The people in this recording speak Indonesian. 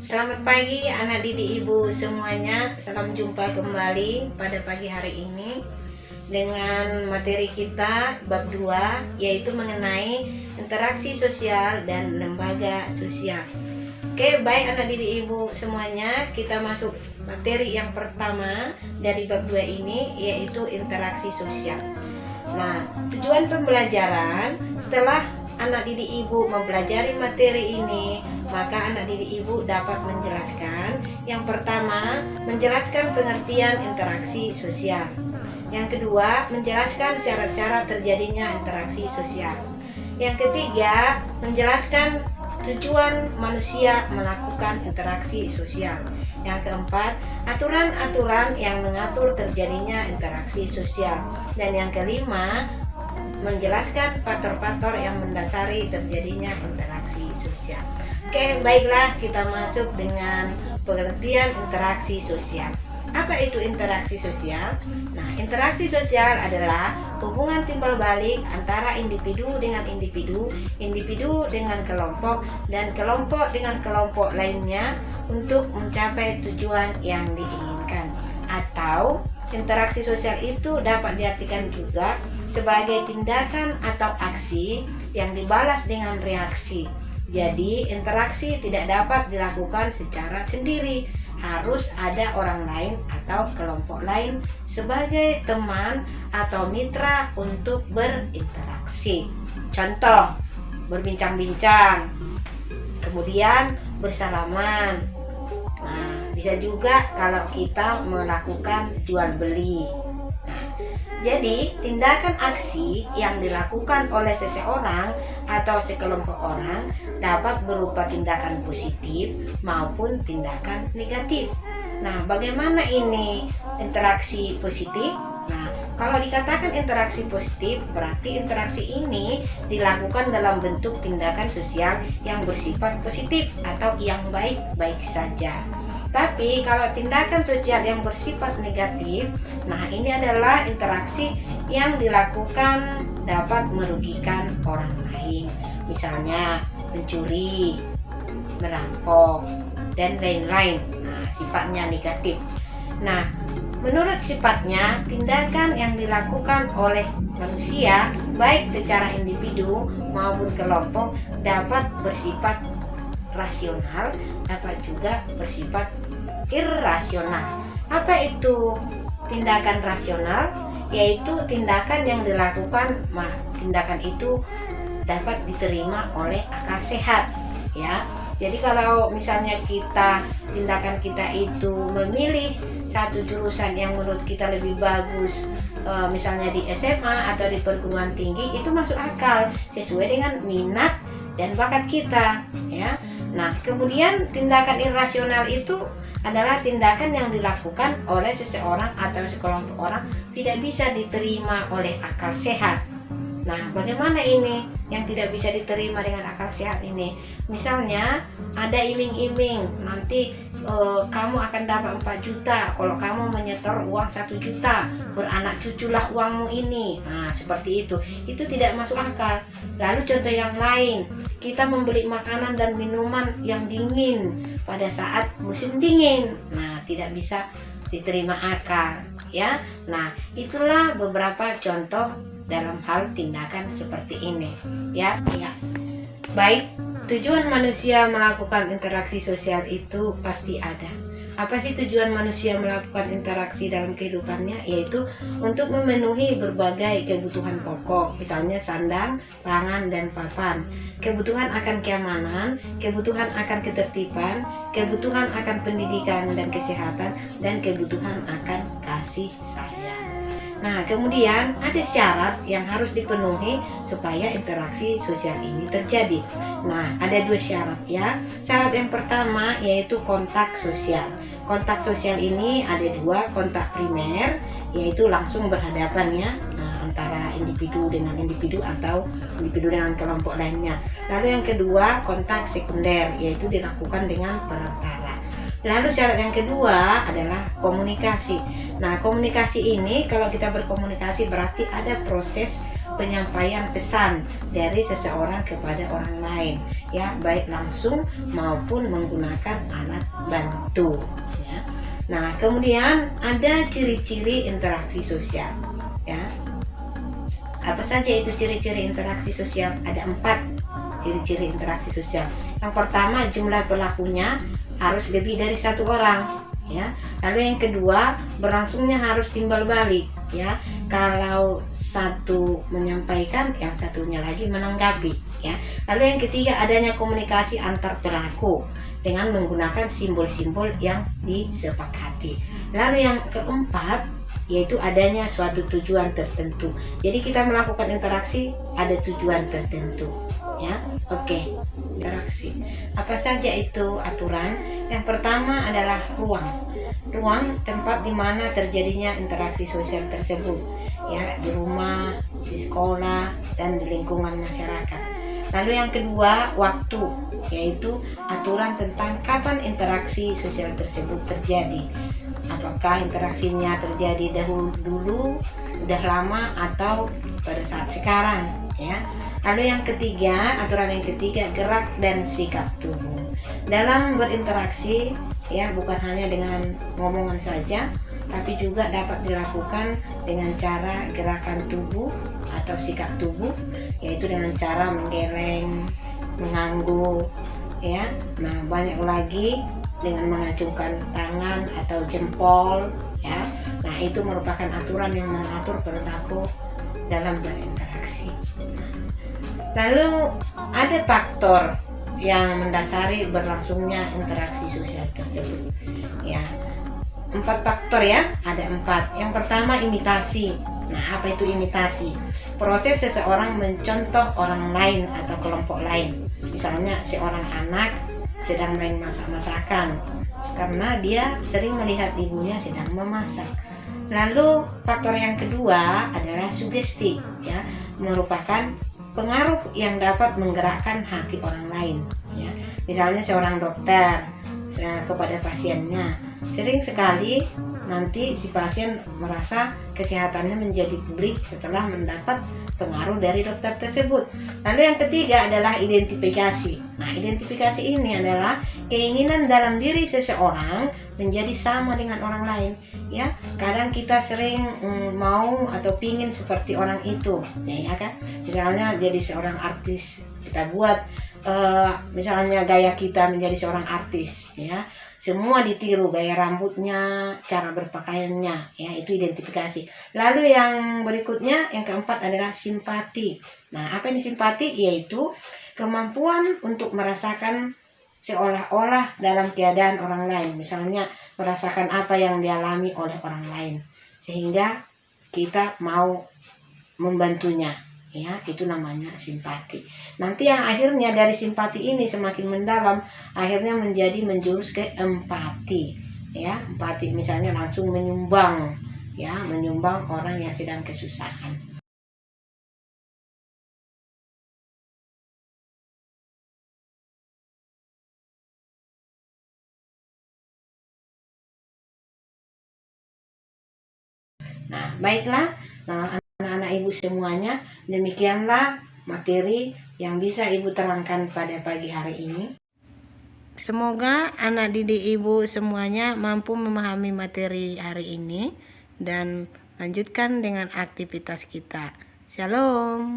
Selamat pagi anak didik ibu semuanya. Salam jumpa kembali pada pagi hari ini dengan materi kita bab 2, yaitu mengenai interaksi sosial dan lembaga sosial. Oke, baik anak didik ibu semuanya, kita masuk materi yang pertama dari bab 2 ini, yaitu interaksi sosial. Nah, tujuan pembelajaran setelah anak didik ibu mempelajari materi ini, maka anak didik ibu dapat menjelaskan. Yang pertama, menjelaskan pengertian interaksi sosial. Yang kedua, menjelaskan syarat-syarat terjadinya interaksi sosial. Yang ketiga, menjelaskan tujuan manusia melakukan interaksi sosial. Yang keempat, aturan-aturan yang mengatur terjadinya interaksi sosial. Dan yang kelima, menjelaskan faktor-faktor yang mendasari terjadinya interaksi sosial. Oke, baiklah, kita masuk dengan pengertian interaksi sosial. Apa itu interaksi sosial? Nah, interaksi sosial adalah hubungan timbal balik antara individu dengan individu, individu dengan kelompok, dan kelompok dengan kelompok lainnya untuk mencapai tujuan yang diinginkan. Atau interaksi sosial itu dapat diartikan juga sebagai tindakan atau aksi yang dibalas dengan reaksi. Jadi, interaksi tidak dapat dilakukan secara sendiri, harus ada orang lain atau kelompok lain sebagai teman atau mitra untuk berinteraksi. Contoh, berbincang-bincang, kemudian bersalaman. Nah, bisa juga kalau kita melakukan jual beli. Jadi, tindakan aksi yang dilakukan oleh seseorang atau sekelompok orang dapat berupa tindakan positif maupun tindakan negatif. Nah, bagaimana ini interaksi positif? Nah, kalau dikatakan interaksi positif, berarti interaksi ini dilakukan dalam bentuk tindakan sosial yang bersifat positif atau yang baik-baik saja. Tapi kalau tindakan sosial yang bersifat negatif, nah ini adalah interaksi yang dilakukan dapat merugikan orang lain. Misalnya mencuri, merampok, dan lain-lain. Nah, sifatnya negatif. Nah, menurut sifatnya, tindakan yang dilakukan oleh manusia, baik secara individu maupun kelompok, dapat bersifat rasional, dapat juga bersifat irrasional. Apa itu tindakan rasional? Yaitu tindakan yang dilakukan, tindakan itu dapat diterima oleh akal sehat, ya. Jadi kalau misalnya tindakan kita itu memilih satu jurusan yang menurut kita lebih bagus, misalnya di SMA atau di perguruan tinggi, itu masuk akal sesuai dengan minat dan bakat kita, ya. Nah, kemudian tindakan irrasional itu adalah tindakan yang dilakukan oleh seseorang atau sekelompok orang tidak bisa diterima oleh akal sehat. Nah, bagaimana ini yang tidak bisa diterima dengan akal sehat ini? Misalnya ada iming-iming, nanti kamu akan dapat 4 juta kalau kamu menyetor uang 1 juta, beranak cuculah uangmu ini. Nah, seperti itu. Itu tidak masuk akal. Lalu contoh yang lain, kita membeli makanan dan minuman yang dingin pada saat musim dingin. Nah, tidak bisa diterima akal, ya. Nah, itulah beberapa contoh dalam hal tindakan seperti ini, ya. Baik, tujuan manusia melakukan interaksi sosial itu pasti ada. Apa sih tujuan manusia melakukan interaksi dalam kehidupannya? Yaitu untuk memenuhi berbagai kebutuhan pokok, misalnya sandang, pangan, dan papan, kebutuhan akan keamanan, kebutuhan akan ketertiban, kebutuhan akan pendidikan dan kesehatan, dan kebutuhan akan kasih sayang. Nah, kemudian ada syarat yang harus dipenuhi supaya interaksi sosial ini terjadi. Nah, ada 2 syarat, ya. Syarat yang pertama yaitu kontak sosial. Kontak sosial ini ada 2, kontak primer, yaitu langsung berhadapan, ya. Nah, antara individu dengan individu atau individu dengan kelompok lainnya. Lalu yang kedua, kontak sekunder, yaitu dilakukan dengan perantara. Lalu syarat yang kedua adalah komunikasi. Nah, komunikasi ini kalau kita berkomunikasi berarti ada proses penyampaian pesan dari seseorang kepada orang lain, ya, baik langsung maupun menggunakan alat bantu, ya. Nah, kemudian ada ciri-ciri interaksi sosial, ya. Apa saja itu ciri-ciri interaksi sosial? Ada 4 ciri-ciri interaksi sosial. Yang pertama, jumlah pelakunya harus lebih dari 1 orang, ya. Lalu yang kedua, berlangsungnya harus timbal balik, ya. Kalau satu menyampaikan, yang satunya lagi menanggapi, ya. Lalu yang ketiga, adanya komunikasi antar pelaku dengan menggunakan simbol-simbol yang disepakati. Lalu yang keempat, yaitu adanya suatu tujuan tertentu. Jadi kita melakukan interaksi ada tujuan tertentu, ya. Oke, interaksi. Apa saja itu aturan? Yang pertama adalah ruang tempat di mana terjadinya interaksi sosial tersebut, ya, di rumah, di sekolah, dan di lingkungan masyarakat. Lalu yang kedua, waktu, yaitu aturan tentang kapan interaksi sosial tersebut terjadi. Apakah interaksinya terjadi dulu, udah lama, atau pada saat sekarang, ya. Lalu yang ketiga, aturan yang ketiga, gerak dan sikap tubuh. Dalam berinteraksi, ya, bukan hanya dengan ngomongan saja, tapi juga dapat dilakukan dengan cara gerakan tubuh atau sikap tubuh, yaitu dengan cara menggeleng, mengangguk, ya. Nah, banyak lagi dengan mengacungkan tangan atau jempol, ya. Nah, itu merupakan aturan yang mengatur perilaku dalam berinteraksi. Lalu ada faktor yang mendasari berlangsungnya interaksi sosial tersebut, ya. 4 faktor, ya, ada 4. Yang pertama, imitasi. Nah, apa itu imitasi? Proses seseorang mencontoh orang lain atau kelompok lain. Misalnya seorang anak sedang main masak-masakan karena dia sering melihat ibunya sedang memasak. Lalu faktor yang kedua adalah sugesti, ya, merupakan pengaruh yang dapat menggerakkan hati orang lain, ya. Misalnya seorang dokter kepada pasiennya, sering sekali nanti si pasien merasa kesehatannya menjadi pulih setelah mendapat pengaruh dari dokter tersebut. Lalu yang ketiga adalah identifikasi. Nah, identifikasi ini adalah keinginan dalam diri seseorang menjadi sama dengan orang lain, ya. Kadang kita sering mau atau pingin seperti orang itu, ya kan. Misalnya jadi seorang artis, kita buat misalnya gaya kita menjadi seorang artis, ya. Semua ditiru, gaya rambutnya, cara berpakaiannya, ya, itu identifikasi. Lalu yang berikutnya, yang keempat adalah simpati. Nah, apa ini simpati? Yaitu kemampuan untuk merasakan seolah-olah dalam keadaan orang lain. Misalnya merasakan apa yang dialami oleh orang lain, sehingga kita mau membantunya, ya, itu namanya simpati. Nanti yang akhirnya dari simpati ini semakin mendalam, akhirnya menjurus ke empati, ya. Empati misalnya langsung menyumbang, ya, menyumbang orang yang sedang kesusahan. Nah, baiklah, anak-anak ibu semuanya, demikianlah materi yang bisa ibu terangkan pada pagi hari ini. Semoga anak didik ibu semuanya mampu memahami materi hari ini dan lanjutkan dengan aktivitas kita. Shalom.